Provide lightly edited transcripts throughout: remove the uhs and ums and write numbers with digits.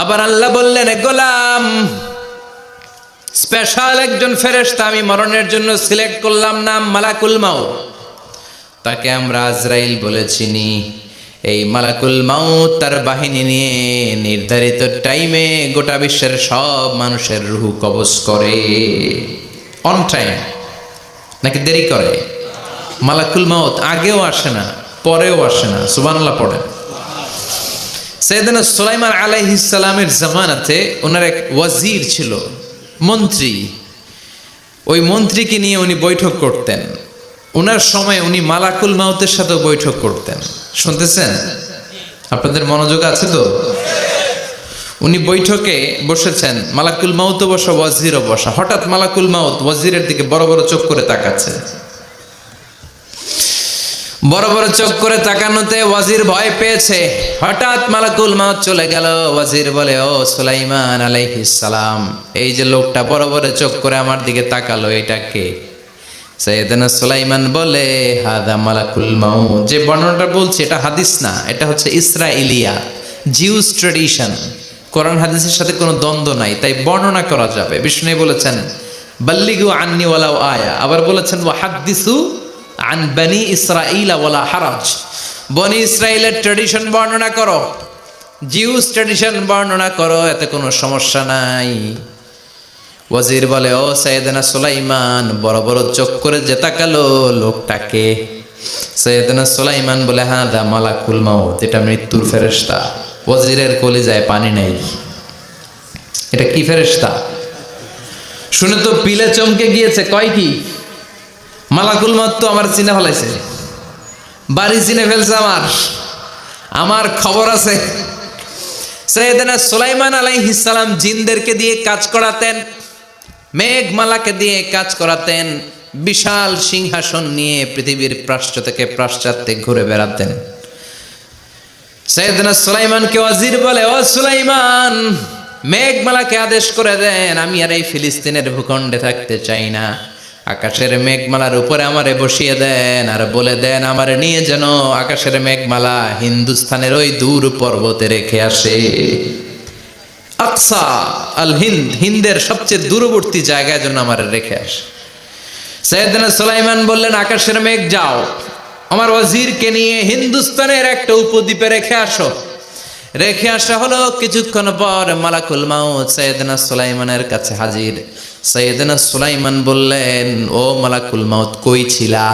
আবার আল্লাহ বললেন, গোলাম, স্পেশাল একজন ফেরেশতা আমি মরণের জন্য সিলেক্ট করলাম, নাম মালাকুল মাউত। তাকে আমরা আজরাইল বলে চিনি। এই মালাকুল মাউত তার বাহিনী নিয়ে নির্ধারিত টাইমে গোটা বিশ্বের সব মানুষের রূহ কবজ করে। অন টাইম নাকি দেরি করে? মালাকুল মাউত আগেও আসে না, পরেও আসে না। সুবহানাল্লাহ পড়েন। সাইয়েদনা সুলাইমান আলাইহিস সালামের জামানাতে ওনার এক ওয়াজির ছিল, মন্ত্রী। ওই মন্ত্রীকে নিয়ে উনি বৈঠক করতেন। ওনার সময় উনি মালাকুল মাউতের সাথে বৈঠক করতেন। শুনতেছেন? আপনাদের মনোযোগ আছে তো? উনি বৈঠকে বসেছেন, মালাকুল মাউতও বসা, ওয়াজিরও বসা। হঠাৎ মালাকুল মাউত ওয়াজিরের দিকে বড় বড় চোখ করে তাকাচ্ছে। বড় বড় চোখ করে তাকানোতে ওয়াজির ভয় পেয়েছে। হঠাৎ মালাকুল মাউত চলে গেল। ওয়াজির বলে, ও সুলাইমান আলাইহিস সালাম, এই যে লোকটা বড় বড় চোখ করে আমার দিকে তাকালো, এটা কে? সাইয়েদনা সুলাইমান বলে, হাদা মালাকুল মাউত। যে বর্ণনাটা বলছি এটা হাদিস না, এটা হচ্ছে ইসরাইলিয়া, জিউস ট্র্যাডিশন। কোরআন হাদিসের সাথে কোনো দ্বন্দ্ব নাই, তাই বর্ণনা করা যাবে। বিষ্ণু বলেছেন, বাল্লিগু আন্নি ওয়ালাউ আয়া। আবার বলেছেন, ওয়া হাদ্দিসু আন বনি ইসরাইল ওয়ালা হারাজ। বনি ইসরাইলের ট্র্যাডিশন বর্ণনা করো, জিউস ট্র্যাডিশন বর্ণনা করো, এতে কোনো সমস্যা নাই। ওয়াজির বলে, ও সাইয়েদনা সুলাইমান, বড় বড় চোখ করে যে তাকালো লোকটাকে? সাইয়েদনা সুলাইমান বলে, হ্যাঁ দা মালাকুল মাউত, এটা মৃত্যুর ফেরেশতা। ওয়াজিরের কলিজায় পানি নেই। এটা কি ফেরেশতা? শুনে তো পিলে চমকে গিয়েছে। কয় কি? মালাকুল মাউত তো আমার চিনে ফেলাইছে, বাড়ি চিনে ফেলছে, আমার খবর আছে। সাইয়েদনা সুলাইমান আলাইহিস সালাম জিনদেরকে দিয়ে কাজ করাতেন, মেঘমালাকে দিয়ে কাজ করাতেন, বিশাল সিংহাসন নিয়ে পৃথিবীর প্রাচ্য থেকে পাশ্চাত্যে ঘুরে বেড়াতেন। সাইয়েদনা সুলাইমানকে ওয়াজির বলে, ও সুলাইমান, মেঘমালাকে আদেশ করে দেন, আমি আর এই ফিলিস্তিনের ভূখণ্ডে থাকতে চাই না। আকাশের মেঘমালার উপরে আমারে বসিয়ে দেন, আর বলে দেন আমারে নিয়ে যেন আকাশের মেঘমালা হিন্দুস্তানের ওই দূর পর্বতে রেখে আসে। আকসা আল হিন্দ, হিন্দের সবচেয়ে দূরবর্তী জায়গায় জন্য আমার রেখে আসে। সাইয়েদনা সুলাইমান বললেন, আকাশের মেঘ যাও, আমার ওয়াজিরকে নিয়ে হিন্দুস্তানের একটা উপদ্বীপে রেখে আসো। রেখে আসা হলো। কিছুক্ষণ পর মালাকুল মাউত সাইয়েদনা সুলাইমানের কাছে হাজির। সাইয়েদনা সুলাইমান বললেন, ও মালাকুল মাউত, কই ছিলা?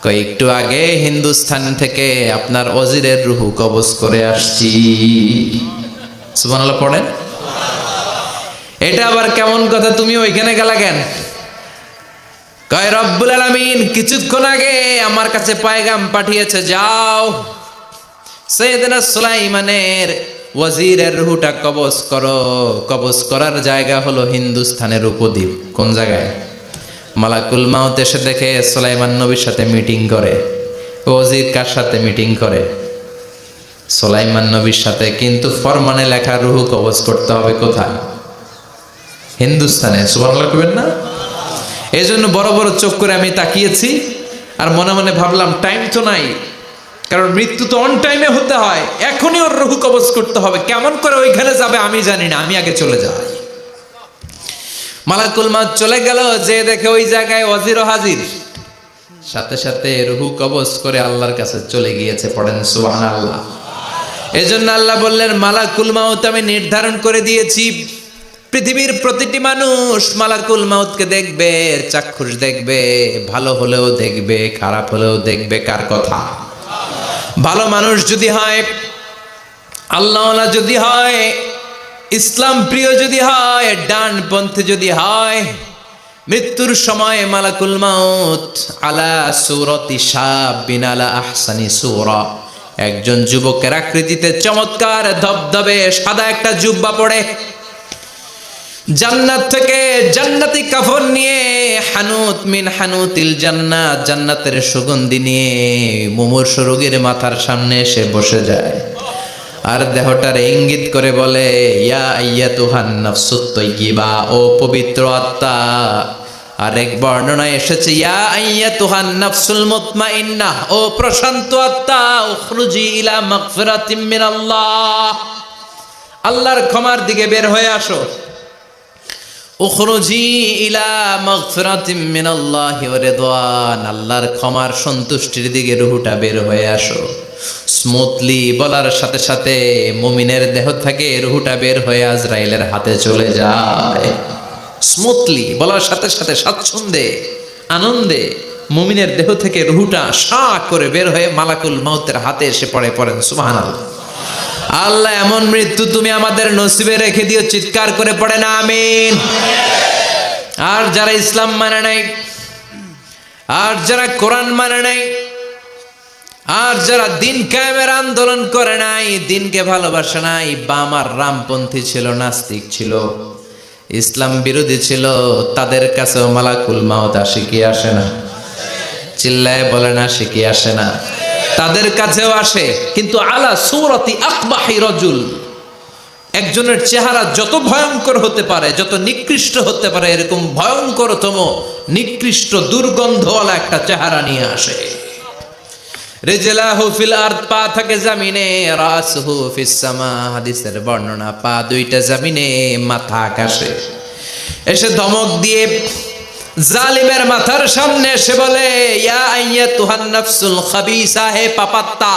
কই, একটু আগে হিন্দুস্তান থেকে আপনার ওয়াজিরের রূহ কবজ করে আসছি। সুবহানাল্লাহ পড়েন। এটা আবার কেমন কথা, তুমি ওইখানে গেলা কেন? কয়, রব্বুল আলামিন কিছুক্ষণ আগে আমার কাছে পায়গাম পাঠিয়েছে, যাও সাইয়েদনা সুলাইমানের ওয়াজিরের রূহটা কবজ করো। কবজ করার জায়গা হলো হিন্দুস্তানের উপদ্বীপ। কোন জায়গায়? মালাকুল মাউত এসে দেখে সুলাইমান নবীর সাথে মিটিং করে। ওয়াজির কার সাথে মিটিং করে? সুলাইমান নবীর সাথে। কিন্তু ফরমানে লেখা রূহ কবজ করতে হবে কোথায়? হিন্দুস্তানে। সুবহানাল্লাহ কইবেন না? এই জন্য বড় বড় চোখ করে আমি তাকিয়েছি, আর মনে মনে ভাবলাম টাইম তো নাই, কারণ মৃত্যু তো অন টাইমে হতে হয়, এখনই ওর রূহ কবজ করতে হবে। কেমন করে ওইখানে যাবে আমি জানি না, আমি আগে চলে যাই। মালাকুল মাউত চলে গেল, যে দেখে ওই জায়গায় ওয়াজিরও হাজির। সাথে সাথে রূহ কবজ করে আল্লাহর কাছে চলে গিয়েছে। পড়েন সুবহানাল্লাহ। এজন্য আল্লাহ বললেন, মালাকুল মাউত আমি নির্ধারণ করে দিয়েছি, পৃথিবীর প্রতিটি মানুষ মালাকুল মাউতকে দেখবে, চাক্ষুষ দেখবে, ভালো হলেও দেখবে, খারাপ হলেও দেখবে। কার কথা? ভালো মানুষ যদি হয়, আল্লাহওয়ালা যদি হয়, ইসলাম প্রিয় যদি হয়, ডান পন্থে যদি হয়, মৃত্যুর সময় মালাকুল মাউত আলা সূরাতি শাবিন আলা আহসানি সূরা, একজন যুবকের আকৃতিতে চমৎকার ধবধবে সাদা একটা জুব্বা পরে, জান্নাত থেকে জান্নাতি কাফন নিয়ে, হানুত মিন হানুতিল জান্নাত, জান্নাতের সুগন্ধি নিয়ে মুমূর্ষু রোগীর মাথার সামনে এসে বসে যায়, আর দেহটার ইঙ্গিত করে বলে, ইয়া আইয়াতুহান নাফসুত তাইয়্যিবা, ও পবিত্র আত্মা। আরেক বর্ণনায় এসেছে, ইয়া আইয়াতুহান নাফসুল মুতমাইন্নাহ, ও প্রশান্ত আত্মা, উখরুজি ইলা মাগফিরাতিম মিনাল্লাহ, আল্লাহর ক্ষমার দিকে বের হয়ে আসো। উখরুজি ইলা মাগফিরাতিম মিনাল্লাহি ওয়া রিদওয়ান, আল্লাহর ক্ষমার সন্তুষ্টির দিকে রুহটা বের হয়ে আসো। স্মুথলি বলার সাথে সাথে মুমিনের দেহ থেকে রুহটা বের হয়ে আজরাইলের হাতে চলে যায়। স্মুথলি বলার সাথে সাথে স্বাচ্ছন্দ্যে আনন্দে মুমিনের দেহ থেকে রুহটা সা করে বের হয়ে মালাকুল মাউতের হাতে এসে পড়েন সুবহানাল্লাহ। আল্লাহ এমন মৃত্যু তুমি আমাদের নসিবে রেখে দিও, চিৎকার করে পড়েন আমিন। আর যারা ইসলাম মানে নাই, আর যারা কোরআন মানে নাই, আর যারা দিন কায়েমের আন্দোলন করে নাই, দিনকে ভালোবাসে নাই, বাম আর রামপন্থী ছিল, নাস্তিক ছিল, ইসলাম বিরোধী ছিল, তাদের কাছেও মালাকুল মাউত আসে কি আসে না? চিল্লায় বলে না, আসে কি আসে না? তাদের কাছেও আসে, কিন্তু আলা সূরাতি আকবাহি রাজুল, একজনের চেহারা যত ভয়ঙ্কর হতে পারে, যত নিকৃষ্ট হতে পারে, এরকম ভয়ঙ্করতম নিকৃষ্ট দুর্গন্ধওয়ালা একটা চেহারা নিয়ে আসে। রিজলাহু ফিল আরদ, পা থাকে জমিনে, রাসহু ফিস সামা, হাদিসের বর্ণনা, পা দুইটা জমিনে, মাথা আকাশে। এসে ধমক দিয়ে জালিমের মাথার সামনে এসে বলে, ইয়া আইয়াতুহান নাফসুল খাবিসা, হে পাপাত্তা,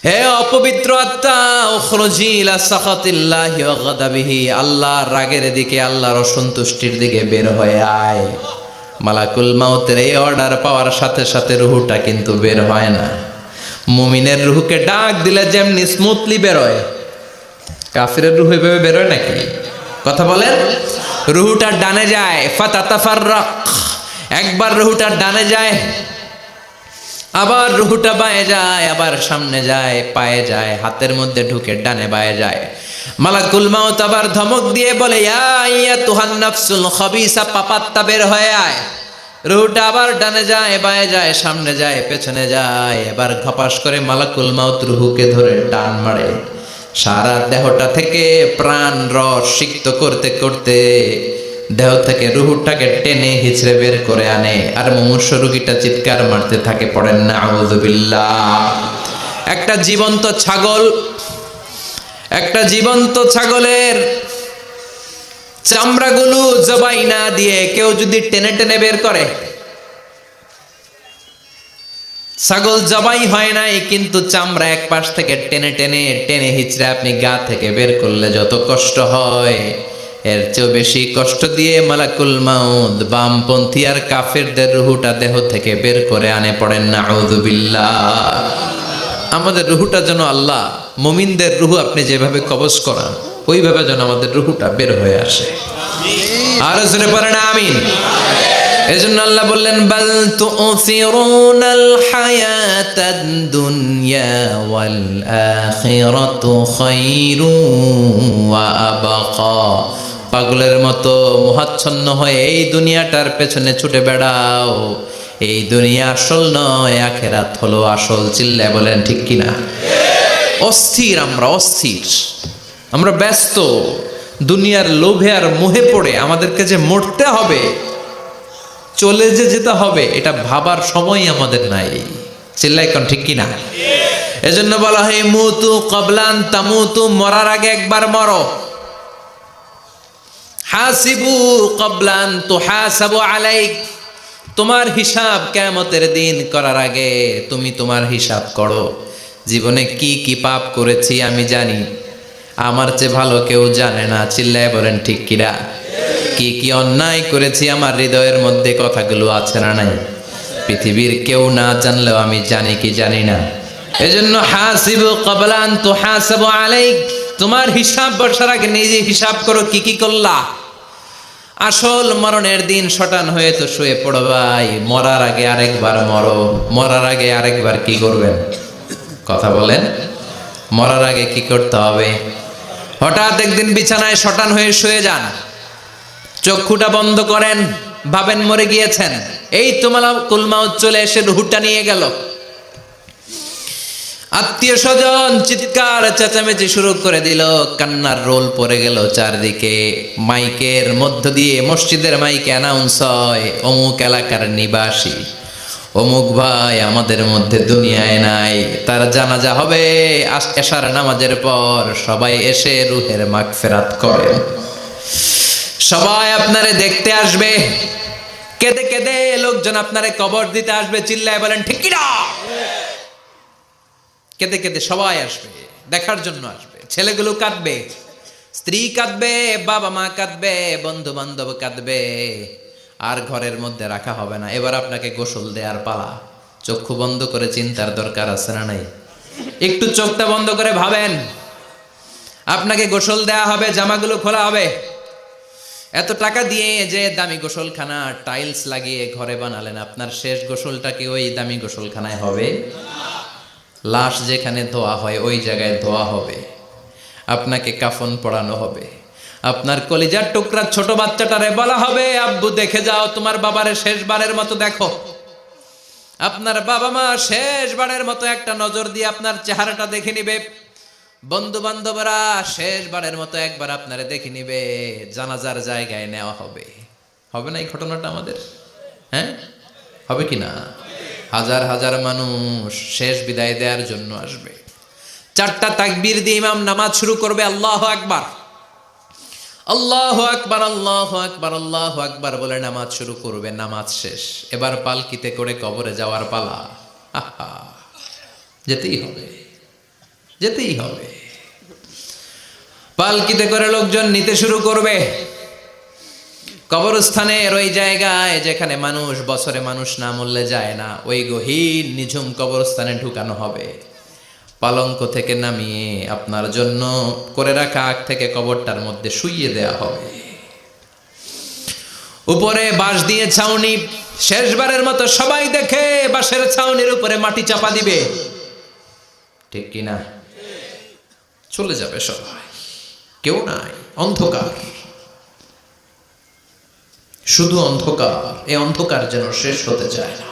হে অপবিত্র আত্মা, উখরুজি ইলা সাখাতিল্লাহি ওয়া গাদাবিহি, আল্লাহর রাগের দিকে, আল্লাহর অসন্তুষ্টির দিকে বের হয়ে আয়। মালাকুল মাউতের এই অর্ডার পাওয়ার সাথে সাথে রুহটা কিন্তু বের হয় না। মুমিনের রুহকে ডাক দিলে যেমনি স্মুথলি বের হয়, কাফিরের রুহ এভাবে বের হয় নাকি? কথা বলেন। রুহটা ডানে যায়, ফাতাতাফাররাক, একবার রুহটা ডানে যায়, আবার রুহটা বাঁয়ে যায়, আবার সামনে যায়, পায়ে যায়, হাতের মধ্যে ঢুকে ডানে বাঁয়ে যায়। মালাকুল মাউত আবার ধমক দিয়ে বলে, ইয়া আইয়াতুহান নাফসুল খাবিসা, পাপাত্তা, বের হয়ে আয়। রুহটা আবার ডানে যায়, বাঁয়ে যায়, সামনে যায়, পেছনে যায়। এবার ঘপাস করে মালাকুল মাউত রুহুকে ধরে টান মারে। সারা দেহটা থেকে প্রাণ রস সিক্ত করতে করতে দেহ থেকে রুহটাকে টেনে হিচড়ে বের করে আনে। আর মুমূর্ষ রোগীটা চিৎকার মারতে থাকে, পড়েন না আউযু বিল্লাহ। একটা জীবন্ত ছাগলের চামড়াগুলো জবাই না দিয়ে কেউ যদি টেনে টেনে বের করে, ছাগল জবাই হয় নাই কিন্তু চামড়া এক পাশ থেকে টেনে টেনে টেনে হিচড়ে আপনি গা থেকে বের করলে যত কষ্ট হয়, এর চেয়েও বেশি কষ্ট দিয়ে মালাকুল মাউত বামপন্থী আর কাফেরদের রুহুটা দেহ থেকে বের করে আনে, পড়েন না আউযু বিল্লাহ। আমাদের রুহুটা যেন আল্লাহ, মুমিনদের রুহু আপনি যেভাবে কবজ করান, ওইভাবে যেন আমাদের রুহুটা বের হয়ে আসে। আর জোরে পড়েন আমিন। এজন্য আল্লাহ বললেন, বাল তুসিরুনাল হায়াতাদ দুনিয়া ওয়াল আখিরাতু খায়রুন ওয়া আবকা। পাগলের মতো মোহাচ্ছন্ন হয়ে এই দুনিয়াটার পেছনে ছুটে বেড়াও, এই দুনিয়া আসল নয়, আখিরাত হলো আসল। চিল্লায় বলেন ঠিক কিনা? অস্থির, আমরা ব্যস্ত দুনিয়ার লোভে আর মোহে পড়ে আমাদেরকে যে মরতে হবে, চলে যে যেতে হবে, এটা ভাবার সময় আমাদের নাই। চিল্লাই কোন ঠিক কিনা? এজন্য বলা হয় মুতু ক্বাবলান তামুতু, মরার আগে একবার মরো। হাসিবু ক্বাবলান তুহাসাবু আলাইক, তোমার হিসাব কিয়ামতের দিন করার আগে তুমি তোমার হিসাব করো। জীবনে কি কি পাপ করেছি আমি জানি, আমার চেয়ে ভালো কেউ জানে না। চিল্লায় বলেন ঠিক কিনা? কি কি অন্যায় করেছি আমার হৃদয়ের মধ্যে কথাগুলো আছে না নাই? পৃথিবীর কেউ না জানলেও আমি জানি কি জানি না। এজন্য হাসিবু ক্বাবলা আন তুহাসাবু আলাইক, তোমার হিসাব বসার আগে নিজে হিসাব করো কি কি করলা। আসল মরণের দিন শটান হয়ে তো শুয়ে পড়ো ভাই, মরার আগে আরেকবার মরো। মরার আগে আরেকবার কি করবেন? কথা বলেন, মরার আগে কি করতে হবে? হঠাৎ একদিন বিছানায় শটান হয়ে শুয়ে যান, চক্ষুটা বন্ধ করেন, ভাবেন মরে গিয়েছেন, এই তো মালাকুল মাউত চলে এসে রুহটা নিয়ে গেল। আত্মীয় স্বজন চিৎকার চেঁচামেচি শুরু করে দিল, কান্নার রোল পড়ে গেল চারদিকে। মাইকের মধ্য দিয়ে, মসজিদের মাইকে অ্যানাউন্স হয়, অমুক এলাকার নিবাসী অমুক ভাই আমাদের মধ্যে দুনিয়ায় নাই, তার জানাজা হবে এশার নামাজের পর। সবাই এসে রুহের মাগফিরাত করেন। সবাই আপনারে দেখতে আসবে, কেঁদে কেঁদে লোকজন আপনারে কবর দিতে আসবে। চিল্লায় বলেন ঠিক কি না? কেঁদে কেঁদে সবাই আসবে, দেখার জন্য আসবে। ছেলেগুলো কাঁদবে, স্ত্রী কাঁদবে, বাবা মা কাঁদবে, বন্ধু বান্ধব কাঁদবে। আর ঘরের মধ্যে রাখা হবে না। এবার আপনাকে গোসল দেওয়ার পালা। চক্ষু বন্ধ করে চিন্তার দরকার আছে না নাই? একটু চোখটা বন্ধ করে ভাবেন, আপনাকে গোসল দেয়া হবে, জামাগুলো খোলা হবে। এত টাকা দিয়ে যে দামি গোসলখানা টাইলস লাগিয়ে ঘরে বানালেন, আপনার শেষ গোসলটা কি ওই দামি গোসলখানায় হবে? লাশ যেখানে ধোয়া হয় ওই জায়গায় ধোয়া হবে। আপনাকে কাফন পরানো হবে। আপনার কলিজার টুকরা ছোট বাচ্চাটারে বলা হবে, আব্বু দেখে যাও তোমার বাবারে শেষবারের মতো দেখো। আপনার বাবা মা শেষবারের মতো একটা নজর দিয়ে আপনার চেহারাটা দেখে নিবে। বন্ধু বান্ধবরা শেষবারের মতো একবার আপনারে দেখে নিবে। জানাজার জায়গায় নেওয়া হবে। হবে না এই ঘটনাটা আমাদের? হ্যাঁ, হবে কি না? হাজার হাজার মানুষ শেষ বিদায় দেওয়ার জন্য আসবে। 4টা তাকবীর দিয়ে ইমাম নামাজ শুরু করবে। আল্লাহু আকবার, আল্লাহু আকবার, আল্লাহু আকবার, আল্লাহু আকবার বলে নামাজ শুরু করবে। নামাজ শেষ। এবার পালকিতে করে কবরে যাওয়ার পালা। আহা, যেতেই হবে, যেতেই হবে। পালকিতে করে লোকজন নিতে শুরু করবে। কবরস্থানের ওই জায়গায় যেখানে মানুষ বছরে মানুষ না মরলে যায় না, ওই গহীন নিঝুম কবরস্থানে ঢুকানো হবে। পালঙ্ক থেকে নামিয়ে আপনার জন্য করে রাখা আগ থেকে কবরটার মধ্যে শুইয়ে দেয়া হবে। উপরে বাঁশ দিয়ে ছাউনি। শেষবারের মতো সবাই দেখে বাঁশের ছাউনির উপরে মাটি চাপা দিবে। ঠিক কিনা? চলে যাবে সবাই, কেউ নাই, অন্ধকার, শুধু অন্ধকার। এই অন্ধকার যেন শেষ হতে চায় না।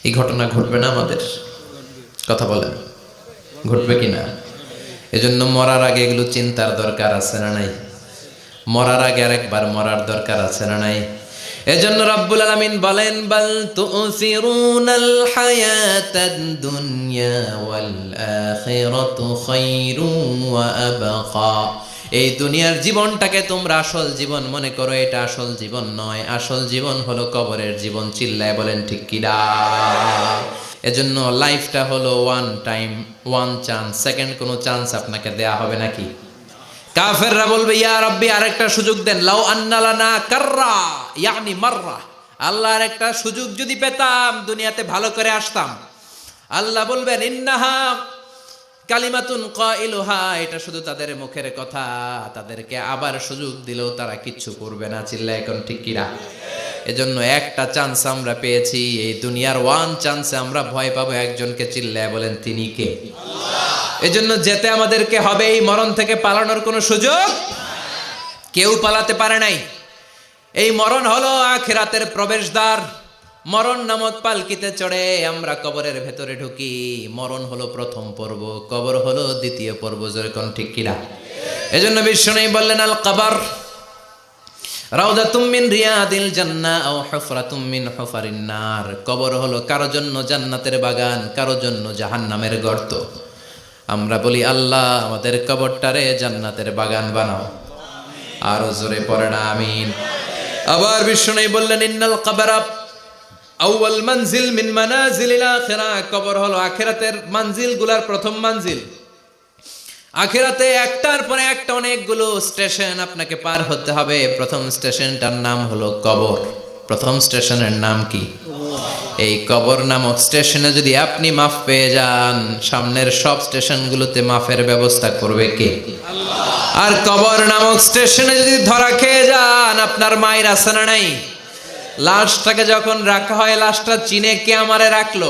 এই ঘটনা ঘটবে না আমাদের? কথা বলেন, ঘটবে কিনা? এজন্য মরার আগে এগুলো চিন্তার দরকার আছে না নাই? মরার আগে আরেকবার মরার দরকার আছে না নাই? এজন্য রব্বুল আলামিন বলেন, বাল তুসিরুনাল হায়াতাদ দুনিয়া ওয়াল আখিরাতু খায়রুন ওয়া আবকা। এই দুনিয়ার জীবনটাকে তোমরা আসল জীবন মনে করো, এটা আসল জীবন নয়। আসল জীবন হলো কবরের জীবন। চিল্লায় বলেন ঠিক কিনা? এজন্য লাইফটা হলো one time, one chance. Second কোনো চান্স আপনাকে দেয়া হবে নাকি? কাফেররা বলবে, ইয়া রাব্বি আরেকটা সুযোগ দেন। লাউ আন্না লানা কাররা ইয়ানি মাররা। আল্লাহর একটা সুযোগ যদি পেতাম, দুনিয়াতে ভালো করে আসতাম। আল্লাহ বলবেন, ইন্নাহা কালিমাতুন কাইলুহা, এটা শুধু তাদের মুখের কথা। তাদেরকে আবার সুযোগ দিলেও তারা কিচ্ছু করবে না। চিল্লা এখন ঠিক কিনা? এজন্য একটা চান্স আমরা পেয়েছি। এই দুনিয়ার ওয়ান চান্সে আমরা ভয় পাবো একজনকে। চিল্লায় বলেন তিনি কে? এজন্য যেতে আমাদেরকে হবে। এই মরণ থেকে পালানোর কোনো সুযোগ কেউ পালাতে পারে নাই। এই মরণ হলো আখিরাতের প্রবেশদ্বার। মরণ নামক পালকিতে চড়ে আমরা কবরের ভেতরে ঢুকি। মরণ হলো প্রথম পর্ব, কবর হলো দ্বিতীয় পর্ব। যেরকম ঠিক কিনা? এজন্য বিশ্বনবী বললেন, আল কবর রাউদাতুম মিন রিয়াদিল জান্নাহ আও হুফরাতুম মিন হুফারিন নার। কবর হলো কারো জন্য জান্নাতের বাগান, কারো জন্য জাহান্নামের গর্ত। আমরা বলি, আল্লাহ আমাদের কবরটারে জান্নাতের বাগান বানাও। আরো জোরে পড়েন আমিন। আবার বিশ্বনবী বললেন, ইন্নাল কবরা আউয়াল মানজিল মিন মানাজিলিল আখিরাহ। কবর হলো আখিরাতের মানজিলগুলোর প্রথম মানজিল। আখিরাতে একটার পরে একটা অনেকগুলো স্টেশন আপনাকে পার হতে হবে। প্রথম স্টেশনটার নাম হলো কবর। প্রথম স্টেশনের নাম কি? এই কবর নামক স্টেশনে যদি আপনি মাফ পেয়ে যান, সামনের সব স্টেশনগুলোতে মাফের ব্যবস্থা করবে কে? আল্লাহ। আর কবর নামক স্টেশনে যদি ধরা খেয়ে যান, আপনার মায়ের আছে না নাই? লাশটাকে যখন রাখা হয়, লাশটা চিনে কে আমারে রাখলো,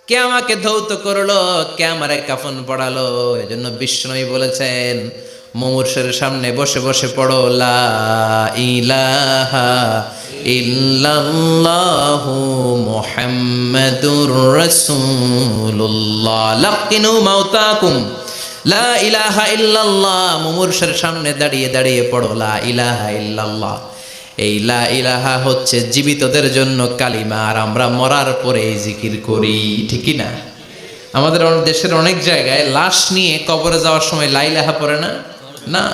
কে আমাকে ধৌত করলো, কে আমারে কাফন পড়ালো। এজন্য বিষ্ণুই বলেছেন, মুমূর্ষের সামনে বসে বসে পড়ো, লা ইলাহা ইল্লাল্লাহু মুহাম্মাদুর রাসূলুল্লাহ। লাকিনু মাউতাকুম লা ইলাহা ইল্লাল্লাহ। মুমূর্ষের সামনে দাঁড়িয়ে দাঁড়িয়ে পড়ো, লা ইলাহা ইল্লাল্লাহ। এই লা ইলাহা হচ্ছে জীবিতদের জন্য কালিমা, আর আমরা মরার পরে এই জিকির করি, ঠিকই না? আমাদের দেশের অনেক জায়গায় লাশ নিয়ে কবরে যাওয়ার সময় লা ইলাহা পড়ে না। না,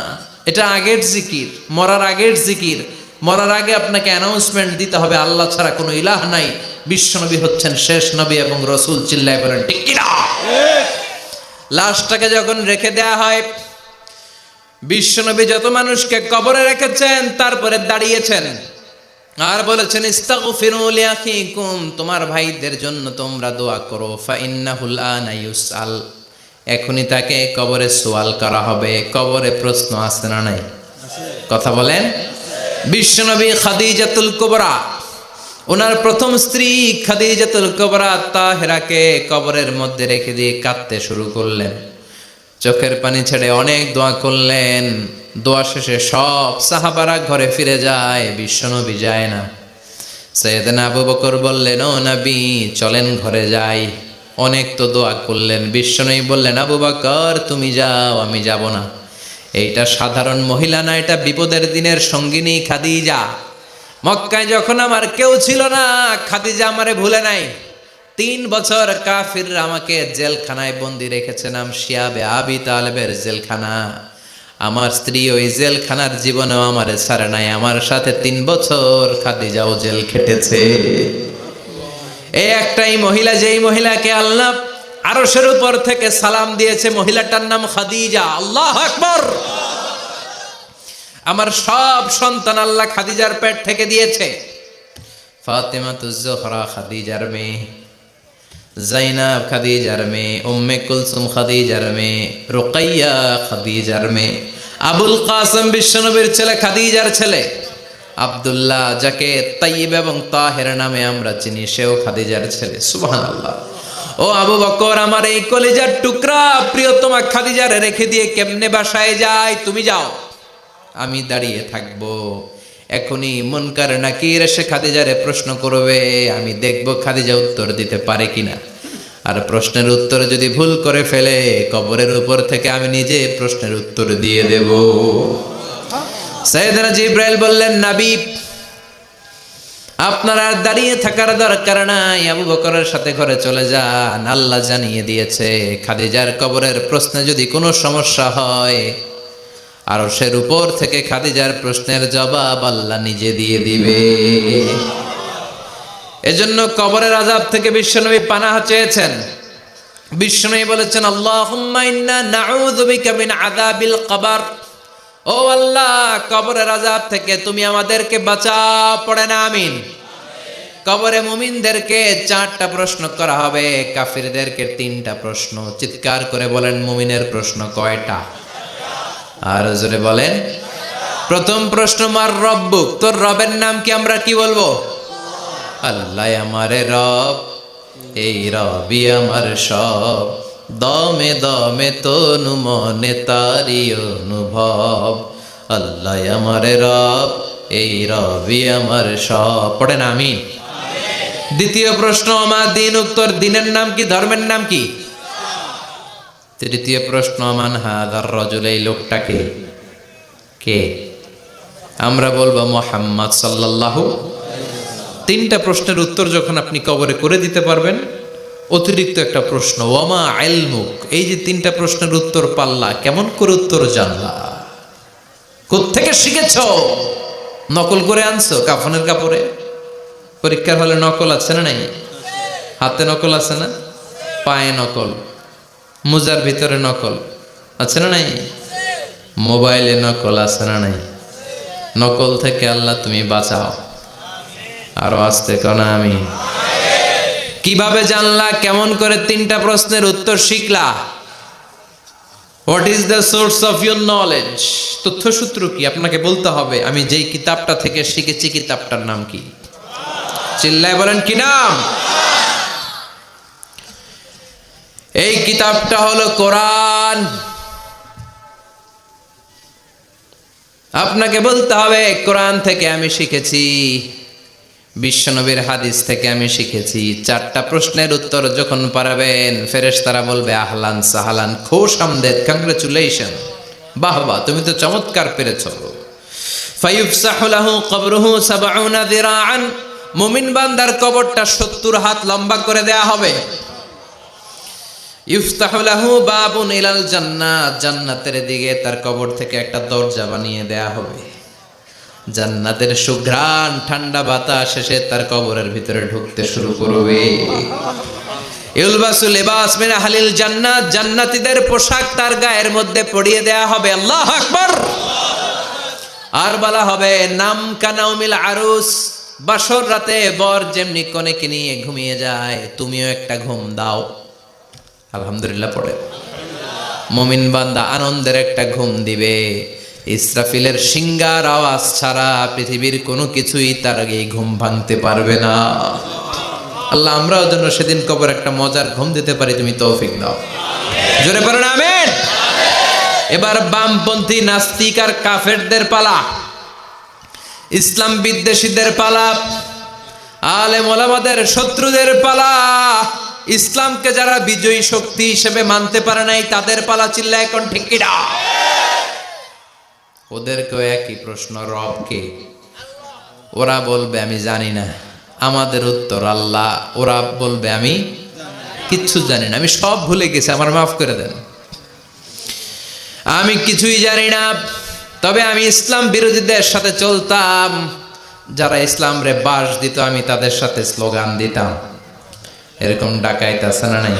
এটা আগের জিকির, মরার আগের জিকির। মরার আগে আপনাকে অ্যানাউন্সমেন্ট দিতে হবে আল্লাহ ছাড়া কোনো ইলাহ নাই, বিশ্বনবী হচ্ছেন শেষ নবী এবং রসুল। চিল্লায় বলেন ঠিক কি না? লাশটাকে যখন রেখে দেয়া হয়, বিশ্বনবী যত মানুষকে কবরে রেখেছেন তারপরে দাঁড়িয়েছেন আর বলেছেন ইস্তাগফিরু লিআখিকুম, তোমার ভাইদের জন্য তোমরা দোয়া করো। ফাইন্নাহুল আনা ইউসআল, এখনই তাকে কবরে সওয়াল করা হবে। কবরে প্রশ্ন আছে না নাই? কথা বলেন। বিশ্বনবী খাদিজাতুল কুবরা, ওনার প্রথম স্ত্রী খাদিজাতুল কুবরা তাহেরাকে কবরের মধ্যে রেখে দিয়ে কাঁদতে শুরু করলেন, চোখের পানি ছেড়ে অনেক দোয়া করলেন। দোয়া শেষে সব সাহাবারা ঘরে ফিরে যায়, বিশ্বনবী যায় না। সাইয়েদনা আবু বকর বললেন, ও নবী চলেন ঘরে যাই। অনেক তো দোয়া করলেন, বিশ্বনবী বললেন, আবু বকর তুমি যাও, আমি যাব না। এইটা সাধারণ মহিলা না, এটা বিপদের দিনের সঙ্গিনী খাদিজা। মক্কায় যখন আমার কেউ ছিল না, খাদিজা আমারে ভুলে নাই। 3 বছর কাফিররা আমাকে জেলখানায় বন্দি রেখেছে, নাম শিয়াবে আবি তালেবের জেলখানা। আমার স্ত্রী ওই জেলখানার জীবনেও আমারে ছাড়ে নাই, আমার সাথে 3 বছর খাদিজাও জেল খেটেছে। এই একটাই মহিলা, যেই মহিলাকে আল্লাহ আরশের উপর থেকে সালাম দিয়েছে, মহিলাটার নাম খাদিজা। আল্লাহু আকবার। আমার সব সন্তান আল্লাহ খাদিজার পেট থেকে দিয়েছে। ফাতেমাতুজ জোহরা খাদিজার মেয়ে, জাইনাব খাদিজার মেয়ে, উম্মে কুলসুম খাদিজার মেয়ে, রুকাইয়া খাদিজার মেয়ে, আবুল কাসেম বিশ্বনবীর ছেলে খাদিজার ছেলে, আব্দুল্লাহ যাকে তাইয়্যিব এবং তাহের নামে আমরা চিনি, সেও খাদিজার ছেলে। সুবহানাল্লাহ। ও আবু বকর, আমার এই কলিজার টুকরা প্রিয়তমা খাদিজারে রেখে দিয়ে কেমনে বাসায় যায়? তুমি যাও, আমি দাঁড়িয়ে থাকবো। এখনই মুনকার নাকির এসে খাদিজারে প্রশ্ন করবে, আমি দেখব খাদিজা উত্তর দিতে পারে কিনা। আর প্রশ্নের উত্তর যদি ভুল করে ফেলে, কবরের উপর থেকে আমি নিজে প্রশ্নের উত্তর দিয়ে দেব। সাইয়েদনা জিবরাইল বললেন, নবী আপনার আর দাঁড়িয়ে থাকার দরকার নাই, আবু বকরের সাথে ঘরে চলে যান। আল্লাহ জানিয়ে দিয়েছে, খাদিজার কবরের প্রশ্নে যদি কোনো সমস্যা হয়, আরশের উপর থেকে খাদিজার প্রশ্নের জবাব আল্লাহ নিজে দিয়ে দিবে। এজন্য কবরের আযাব থেকে বিশ্বনবী পানাহ চেয়েছেন। বিশ্বনবী বলেছেন, আল্লাহুম্মা ইন্না নাউযু বিকা মিন আযাবিল কবর। ও আল্লাহ, কবরের আযাব থেকে তুমি আমাদেরকে বাঁচাও। পড়েন আমিন। কবরে মুমিনদেরকে 4টা প্রশ্ন করা হবে, কাফিরদেরকে 3টা প্রশ্ন। চিৎকার করে বলেন, মুমিনের প্রশ্ন কয়টা? আর জোরে বলেন। প্রথম প্রশ্ন, মার রব্বুক, তোর রবের নাম কি? আমরা কি বলবো? আল্লাহ আমারে রব, এই রবি আমার সব, দমে দমে তনু মনে তারি অনুভব। আল্লাহ আমারে রব, এই রবি আমার সব। পড়েন আমিন। দ্বিতীয় প্রশ্ন, আমার দিন, উত্তর দিনের নাম কি? ধর্মের নাম কি? তৃতীয় প্রশ্ন, মান হাদার রাজুল, এই লোকটাকে কে? আমরা বলবো মুহাম্মদ সাল্লাল্লাহু। 3টা প্রশ্নের উত্তর যখন আপনি কবরে করে দিতে পারবেন, অতিরিক্ত একটা প্রশ্ন, ওয়ামা ইলমুক, এই যে 3টা প্রশ্নের উত্তর পাল্লা, কেমন করে উত্তর জানলা? কোত্থেকে শিখেছো? নকল করে আনছো কাফনের কাপড়ে? পরীক্ষার হলে নকল আছে না নাই? হাতে নকল আছে না? পায়ে নকল, মুজার ভিতরে নকল আছে না নাই? মোবাইলে নকল আছে না নাই? নকল থেকে আল্লাহ তুমি বাঁচাও। আরো আসতে কোন আমি। কিভাবে জানলা? কেমন করে 3টা প্রশ্নের উত্তর শিখলা? What is the source of your knowledge? তথ্যসূত্র কি? আপনাকে বলতে হবে, আমি যেই কিতাবটা থেকে শিখেছি কিতাবটার নাম কি? চিল্লায় বলেন, কি নাম? এই কিতাবটা হলো কোরআন। আপনাকে বলতে হবে, কোরআন থেকে আমি শিখেছি, বিশ্বনবীর হাদিস থেকে আমি শিখেছি। 4টা প্রশ্নের উত্তর যখন পারবেন, ফেরেশতারা বলবে আহলান সাহালান, খুশ আমদেদ, কংগ্রেচুলেশন, বাহ বাহ, তুমি তো চমৎকার পেরেছো। ফায়ুফসাহু লাহু কবরুহু ৭০ যিরাআন, মুমিন বান্দার কবরটা ৭০ হাত লম্বা করে দেয়া হবে। ইফতাহু লাহু বাবুন ইলাল জান্নাত, জান্নাতের দিকে তার কবর থেকে একটা দরজা বানিয়ে দেয়া হবে। জান্নাতের সুঘ্রাণ ঠান্ডা বাতাস এসে তার কবরের ভিতরে ঢুকতে শুরু করবে। ইউলবাসু লিবাস মিন আহলিল জান্নাত, জান্নাতীদের পোশাক তার গায়ের মধ্যে পরিয়ে দেয়া হবে। আল্লাহু আকবার। আর বলা হবে নাম কানাউমিল আরুস, বাসর রাতে বর যেমনি কনেকে নিয়ে ঘুমিয়ে যায়, তুমিও একটা ঘুম দাও। আলহামদুলিল্লাহ পড়ে। মুমিন বান্দা আনন্দের একটা ঘুম দিবে। ইসরাফিলের সিংগার আওয়াজ ছাড়া পৃথিবীর কোনো কিছুই তার আগে এই ঘুম ভাঙতে পারবে না। আল্লাহ আমরাও যেন সেদিন কবর একটা মজার ঘুম দিতে পারি, তুমি তৌফিক দাও। জোরে পড়েন আমিন। এবার বামপন্থী নাস্তিক আর কাফেরদের পালা, ইসলাম বিদ্বেষীদের পালা, আলেম ওলামাদের শত্রুদের পালা, ইসলামকে যারা বিজয়ী শক্তি হিসেবে মানতে পারে নাই তাদের পালা। চিল্লায় এখন ঠিক কিনা? ওদেরকেও একই প্রশ্ন, রব কে? ওরা বলবে আমি জানি না। আমাদের উত্তর আল্লাহ। ওরা বলবে আমি কিচ্ছু জানি না, আমি সব ভুলে গেছি, আমার মাফ করে দেন, আমি কিছুই জানি না। তবে আমি ইসলাম বিরোধীদের সাথে চলতাম, যারা ইসলাম রে বাস দিত আমি তাদের সাথে স্লোগান দিতাম। এরকম ডাকাইত আছে না নাই?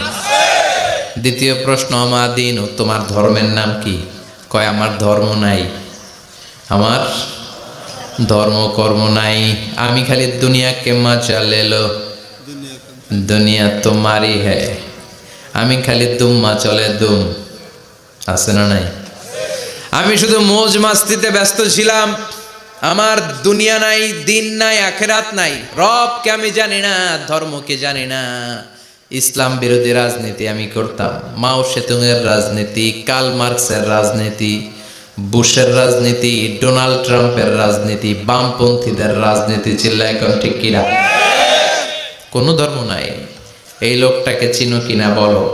দ্বিতীয় প্রশ্ন, আমা দিন, তোমার ধর্মের নাম কি? কয় আমার ধর্ম নাই, আমার ধর্ম কর্ম নাই, আমি খালি দুনিয়া কে মজা লেলো, দুনিয়া তোমারই হ্যায়, আমি খালি দুম্মা চলে দুম। আছে না নাই? আমি শুধু মৌজ মাস্তিতে ব্যস্ত ছিলাম, আমার দুনিয়া নাই, দিন নাই, আখেরাত নাই, রবকে আমি জানি না, ধর্মকে জানি না। ইসলাম বিরোধী রাজনীতি আমি করতাম, মাও সেতুংয়ের রাজনীতি, কার্ল মার্কসের রাজনীতি, বুশের রাজনীতি, ডোনাল্ড ট্রাম্পের রাজনীতি, বামপন্থীদের রাজনীতি। চিল্লায় এখন ঠিক কিনা? কোনো ধর্ম নাই। এই লোকটাকে চিনো কিনা বলো।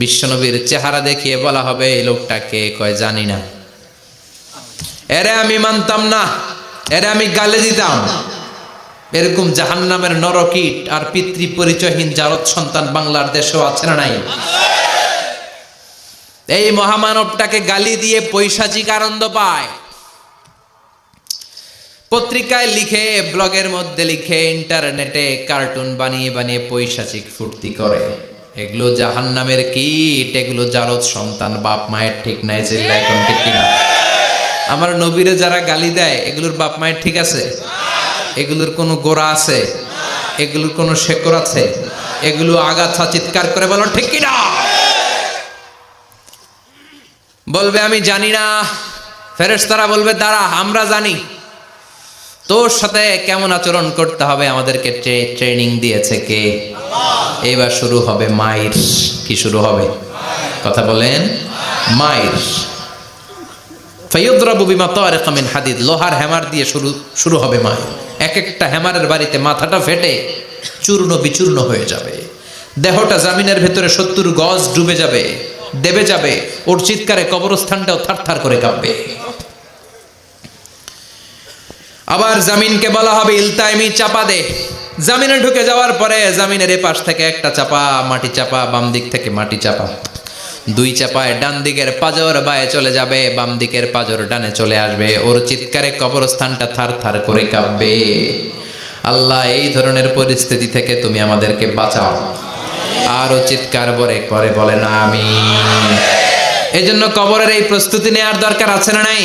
বিশ্বনবীর চেহারা দেখিয়ে বলা হবে এই লোকটাকে, কয় জানি না। এরে আমি মানতাম না, এরে আমি গালে দিতাম। এরকম জাহান্নামের নরকীট আর পিতৃ পরিচয়হীন জারদ সন্তান বাংলার দেশেও আছে না নাই? এই মহামানবটাকে গালি দিয়ে পৈশাচিক আনন্দ পায়। পত্রিকায় লিখে, ব্লগের মধ্যে লিখে, ইন্টারনেটে কার্টুন বানিয়ে বানিয়ে পৈশাচিক ফুর্তি করে। এগুলো জাহান্নামের কীট, এগুলো জারদ সন্তান, বাপ মায়ের ঠিক নাই। চিল্লা এখন ঠিক কিনা? আমার নবীরে যারা গালি দেয় এগুলোর বাপ মায়ের ঠিক আছে? এগুলোর কোনো গোড়া আছে? এগুলোর কোনো শেকড় আছে? এগুলো আগাছা চিৎকার করে বলো ঠিক কিনা? বলবে আমি জানি না। ফেরেশতারা বলবে দাঁড়া, আমরা জানি। তোর সাথে কেমন আচরণ করতে হবে আমাদেরকে ট্রেনিং দিয়েছে কে? এবার শুরু হবে মাইর। কি শুরু হবে? কথা বলেন, মাইর। ফায়ুদরাবু বিমা তারিকা মিন হাদিদ, লোহার হ্যামার দিয়ে শুরু হবে মাইর। এক একটা হ্যামারের বাড়িতে মাথাটা ফেটে চূর্ণ বিচূর্ণ হয়ে যাবে, দেহটা জামিনের ভেতরে ৭০ গজ ডুবে যাবে, দেবে যাবে। ওর চিৎকারে কবরস্থানটাও থারথার করে কাঁপবে। আবার জামিনকে বলা হবে ইলতাইমি, চাপা দে। জামিনে ঢুকে যাওয়ার পরে জামিনের এপাশ থেকে একটা চাপা, মাটি চাপা, বাম দিক থেকে মাটি চাপা, 2 চাপায় ডান দিকের পাজর বায়ে চলে যাবে, বাম দিকের পাজর ডানে চলে আসবে। ওর চিৎকারে কবরস্থানটা থার থার করে কাঁপবে। আল্লাহ এই ধরনের পরিস্থিতি থেকে তুমি আমাদেরকে বাঁচাও। আরো চিৎকার করে বলেন আমিন। এই জন্য কবরের এই প্রস্তুতি নেওয়ার দরকার আছে না নাই?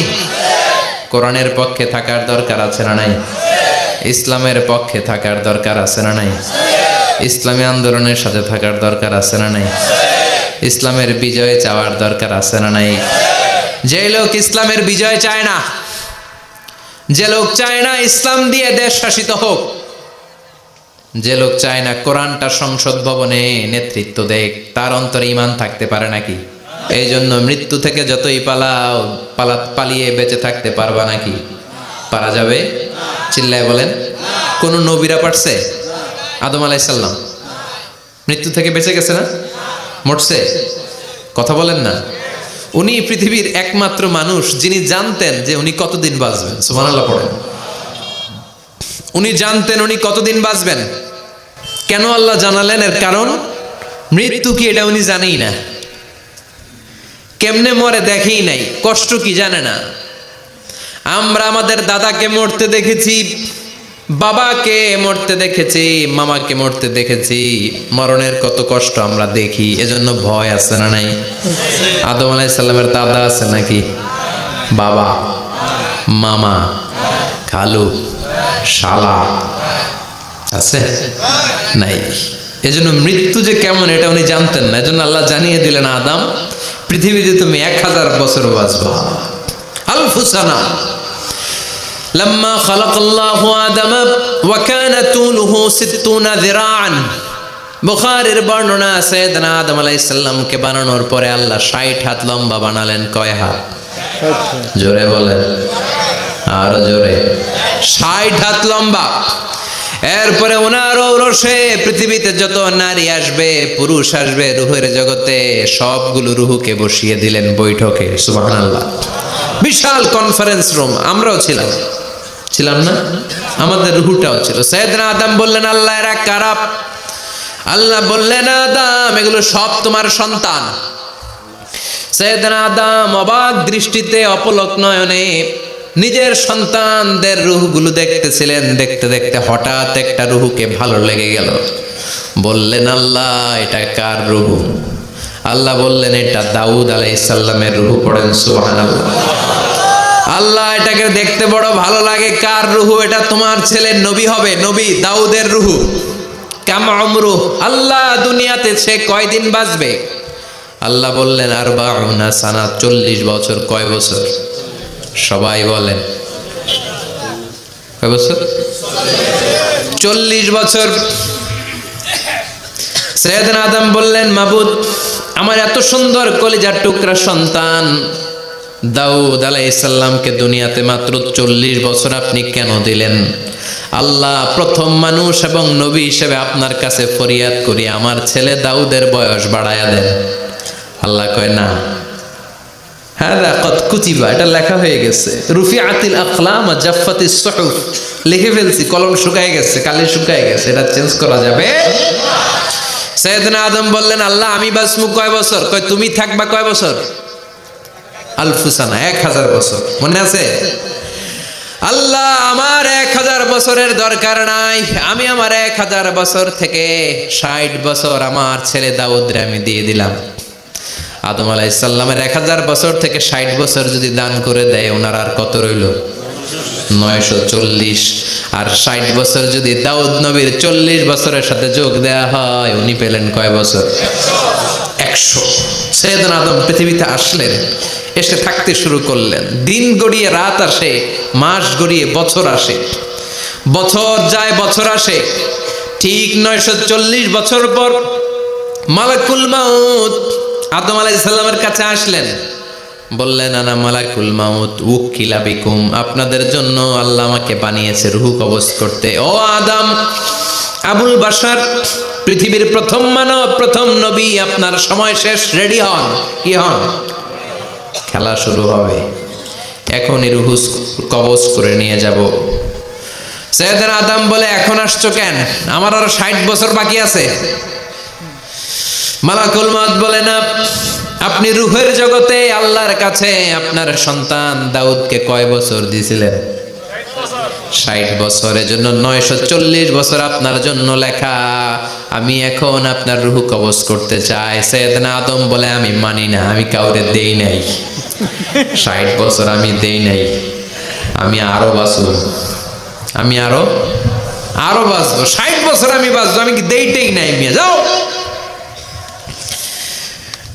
কোরআনের পক্ষে থাকার দরকার আছে না নাই? ইসলামের পক্ষে থাকার দরকার আছে না নাই? ইসলামী আন্দোলনের সাথে থাকার দরকার আছে না নাই? ইসলামের বিজয় চাওয়ার দরকার আছে না নাই? যে লোক ইসলামের বিজয় চায় না, যে লোক চায় না ইসলাম দিয়ে দেশ শাসিত হোক, যে লোক চায় না কোরআনটা সংসদ ভবনে নেতৃত্ব দেখ, তার অন্তরে ঈমান থাকতে পারে নাকি? এই জন্য মৃত্যু থেকে যতই পালিয়ে বেঁচে থাকতে পারবা নাকি? পারা যাবে? চিল্লায় বলেন। কোন নবীরা পারছে? আদম আলাইহিস সালাম মৃত্যু থেকে বেঁচে গেছে না? মরছে? কথা বলেন না। উনি পৃথিবীর একমাত্র মানুষ যিনি জানতেন যে উনি কতদিন বাঁচবেন। সুবহানাল্লাহ পড়েন। উনি জানতেন উনি কতদিন বাঁচবেন। কেন আল্লাহ জানালেন? এর কারণ মৃত্যু কি এটা উনি জানেই না, কেমনে মরে দেখেই নাই, কষ্ট কি জানে না। আমরা আমাদের দাদাকে মরতে দেখেছি, বাবাকে মরতে দেখেছি, মামাকে মরতে দেখেছি, মরণের কত কষ্ট আমরা দেখি, এজন্য ভয় আছে না নাই? আদম আলাইহিস সালামের দাদা আছে নাকি? বাবা, মামা, খালু, শালা আছে নাই? এজন্য মৃত্যু যে কেমন এটা উনি জানতেন না। এজন্য আল্লাহ জানিয়ে দিলেন, আদম পৃথিবীতে তুমি 1000 বছর বাঁচবা। আলফু সানা লাম্মা খালাকাল্লাহু আদামা ওয়া কানা তুলুহু 60 যিরাআন। বুখারীর বর্ণনা, সাইয়েদনা আদম আলাইহিস সালামকে বানানোর পরে আল্লাহ 60 হাত লম্বা বানালেন। কয় হাত? জোরে বলেন, আরো জোরে। 60 হাত লম্বা। এরপরে ওনার ঔরসে পৃথিবীতে যত নারী আসবে, পুরুষ আসবে রূহের জগতে, সবগুলো রূহকে বসিয়ে দিলেন বৈঠকে। সুবহানাল্লাহ। বিশাল কনফারেন্স রুম। আমরাও ছিলাম না? আমাদের রূহটাও ছিল। সাইয়েদনা আদম বললেন, আল্লাহ এরা কারা? আল্লাহ বললেন, আদম এগুলো সব তোমার সন্তান। সাইয়েদনা আদম অবাক দৃষ্টিতে, অপলক নয়নে নিজের সন্তানদের রূহগুলো দেখতেছিলেন। দেখতে দেখতে হঠাৎ একটা রূহকে ভালো লেগে গেল। বললেন, আল্লাহ এটা কার রূহ? আল্লাহ বললেন, এটা দাউদ আলাইহিস সালামের রূহ। পড়েন সুবহানাল্লাহ। আল্লাহ এটাকে দেখতে বড় ভালো লাগে। কার রূহ? এটা তোমার ছেলে নবী হবে, নবী দাউদের রূহ। কাম উমরু, আল্লাহ দুনিয়াতে সে কয়দিন বাঁচবে? আল্লাহ বললেন, 40 সানা, 40 বছর। কয় বছর? সবাই বলেন কয় বছর? 40 বছর। সাইয়েদনা আদম বললেন, মাবুদ আমার এত সুন্দর কলিজার টুকরা সন্তান দাউদ আলাইহিস সালামকে দুনিয়াতে মাত্র 40 বছর আপনি কেন দিলেন? আল্লাহ প্রথম মানুষ এবং নবী হিসেবে আপনার কাছে ফরিয়াদ করি, আমার ছেলে দাউদের বয়স বাড়ায়া দেন। আল্লাহ কয়, না, হাদা কদ কুতিবা, এটা লেখা হয়ে গেছে। রুফিআতিল আকলাম ওয়া জাফফাতিস সুহুফ, লিখে ফেলছি, কলম শুকায় গেছে, কালি শুকায় গেছে, এটা চেঞ্জ করা যাবে। সাইয়েদনা আদম বললেন, আল্লাহ আমি বাঁচবো কয় বছর? কয় তুমি থাকবা কয় বছর? আলফু সানা, 1000 বছর। মনে আছে? আল্লাহ আমার 1000 বছরের দরকার নাই, আমি আমার 1000 বছর থেকে 60 বছর আমার ছেলে দাউদরে আমি দিয়ে দিলাম। আদম আলাইহিস সালামের 1000 বছর থেকে 60 বছর যদি দান করে দেয়, ওনার আর কত রইল? 940। আর 60 বছর যদি দাউদ নবীর 40 বছরের সাথে যোগ দেয়া হয়, উনি পেলেন কয় বছর? 100। সাইয়েদনা আদম পৃথিবীতে আসলেন, এসে থাকতে শুরু করলেন। দিন গড়িয়ে রাত আসে, মাস গড়িয়ে বছর আসে, বছর যায় বছর আসে। ঠিক 940 বছর পর মালাকুল মাউত আদম আলাইহিস সালামের কাছে আসলেন। বললেন, আনা মালাকুল মাউত উকিলা বিকুম, আপনাদের জন্য আল্লাহ আমাকে বানিয়েছে রূহ কবজ করতে। ও আদম, আবুল বাশার, পৃথিবীর প্রথম মানব, প্রথম নবী, আপনার সময় শেষ, রেডি হন। কি হন? খেলা শুরু হবে, এখনই রূহ কবজ করে নিয়ে যাব। সাইয়েদনা আদম বলে, এখন আসছো কেন? আমার আরো 60 বছর বাকি আছে। মালাকুল মাউত বলে, না, আপনি রূহের জগতে আল্লাহর কাছে আপনার সন্তান দাউদকে কয় বছর দিয়েছিলেন? 60 বছর। এজন্য 940 বছর আপনার জন্য লেখা। আমি এখন আপনার রূহ কবজ করতে চাই। সাইয়েদনা আদম বলে, আমি মানি না, আমি কাউরে দেই নাই। 60 বছর আমি দেই নাই, আমি আরো বাঁচবো, আমি আরো বাঁচবো, 60 বছর আমি বাঁচবো, আমি কি দেইতেই নাই। মিয়া যাও।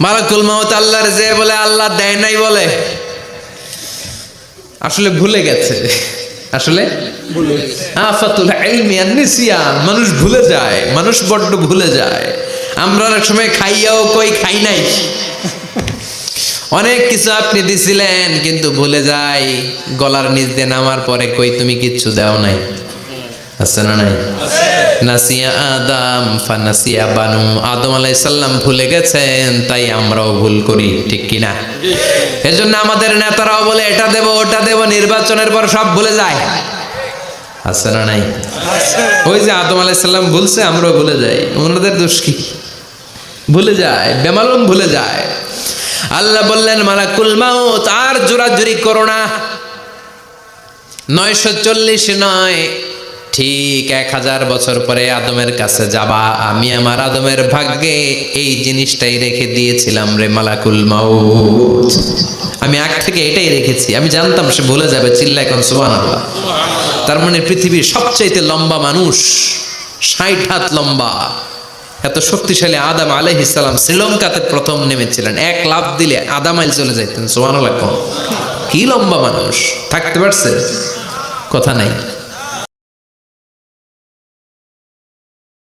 মালাকুল মাউত আল্লাহর যে বলে, আল্লাহ দেয় নাই বলে, আসলে ভুলে গেছে। আসলে আফাতুল ইলমি আন নিসিয়ান, মানুষ ভুলে যায়, মানুষ বড্ড ভুলে যায়। আমরা অনেক সময় খাইয়াও কই খাই নাই। অনেক কিছু আপনি দিছিলেন কিন্তু ভুলে যাই, গলার নিচ দিয়ে নামার পরে কই তুমি কিচ্ছু দাও নাই। আছে না নাই? নাসিয়া আদম ফানাসিয়া বানু, আদম আলাইহিস সালাম ভুলে গেছেন, তাই আমরাও ভুল করি, ঠিক কি না? এজন্য আমাদের নেতারাও বলে এটা দেব ওটা দেব, নির্বাচনের পর সব ভুলে যায়। আছে না নাই? ওই যে আদম আলাইহিস সালাম ভুলছে, আমরাও ভুলে যাই। ওনাদের দোষ কি? ভুলে যায়, বেমালুম ভুলে যায়। আল্লাহ বললেন মালাকুল মাউত আর জোরাজুরি করো না, 940 নয়, ঠিক 1000 বছর পরে আদমের কাছে যাবা। আমি আমার আদমের ভাগ্যে এই জিনিসটাই রেখে দিয়েছিলাম রে মালাকুল মাউত, আমি আগ থেকে এটাই রেখেছি। আমি জানতাম সে ভুলে যাবে, চিল্লা এখন সুবহানাল্লাহ। তার মানে পৃথিবীর সবচাইতে লম্বা মানুষ, 60 হাত লম্বা, এত শক্তিশালী আদম আলাইহিস সালাম শ্রীলঙ্কাতে প্রথম নেমেছিলেন, 1 লাফ দিলে আধা মাইল চলে যাইতেন। সুবহানাল্লাহ। কি লম্বা মানুষ, থাকতে পারছে? কথা নাই।